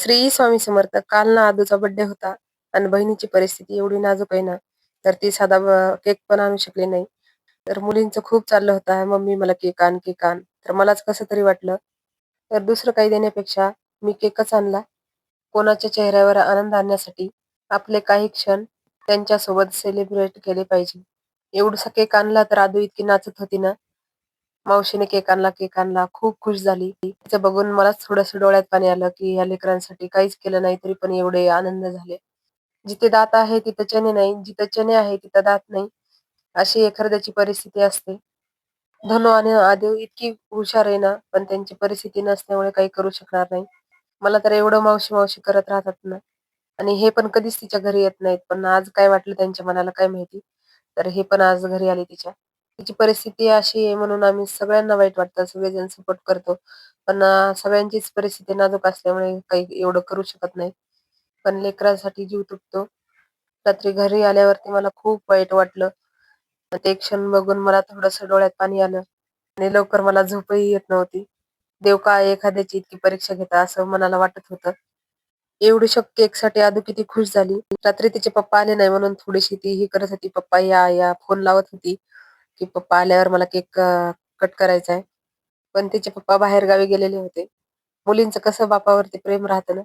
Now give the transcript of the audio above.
श्री स्वामी समर्थ. काल ना आदूचा बर्थडे होता आणि बहिणीची परिस्थिती एवढी नाजूक आहे ना, तर ती साधा केक पण आणू शकली नाही. तर मुलींचं खूप चाललं होतं, "मम्मी मला केक आण, केक आण." तर मलाच कसं तरी वाटलं, तर दुसरं काही देण्यापेक्षा मी केकच आणला. कोणाच्या चेहऱ्यावर आनंद आणण्यासाठी आपले काही क्षण त्यांच्यासोबत सेलिब्रेट केले पाहिजे. एवढासा केक आणला तर आदू इतकी नाचत होती ना, मावशीने केक आणला, केक आणला. खूप खुश झाली. तिचं बघून मलाच थोडंसं डोळ्यात पाणी आलं, की ह्या लेकरांसाठी काहीच केलं नाही तरी पण एवढे आनंद झाले. जिथे दात आहे तिथं चणे नाही, जिथं चणे आहे तिथं दात नाही, अशी एखाद्याची परिस्थिती असते. धनू आणि आदेव इतकी हुशार आहे ना, पण त्यांची परिस्थिती नसल्यामुळे काही करू शकणार नाही. मला तर एवढं मावशी-मावशी करत राहतात ना आणि हे पण कधीच तिच्या घरी येत नाहीत. पण आज काय वाटलं त्यांच्या मनाला काय माहिती. तर हे पण आज घरी आले तिच्या. तिची परिस्थिती अशी आहे म्हणून आम्ही सगळ्यांना वाईट वाटतं, सगळेजण सपोर्ट करतो. पण सगळ्यांचीच परिस्थिती नाजूक असल्यामुळे काही एवढं करू शकत नाही. पण लेकरांसाठी जीव तुटतो. रात्री घरी आल्यावरती मला खूप वाईट वाटलं. ते क्षण बघून मला थोडंसं डोळ्यात पाणी आलं आणि लवकर मला झोपही येत नव्हती. देव का एखाद्याची इतकी परीक्षा घेता असं मनाला वाटत होतं. एवढ्याशा केकसाठी आदू किती खुश झाली. रात्री तिचे पप्पा आले नाही म्हणून थोडीशी ती ही करत होती. "पप्पा या, या." फोन लावत होती, की "पप्पा आल्यावर मला केक कट करायचा आहे." पण तिचे पप्पा बाहेरगावी गेलेले होते. मुलींचं कसं बापावरती प्रेम राहतं ना,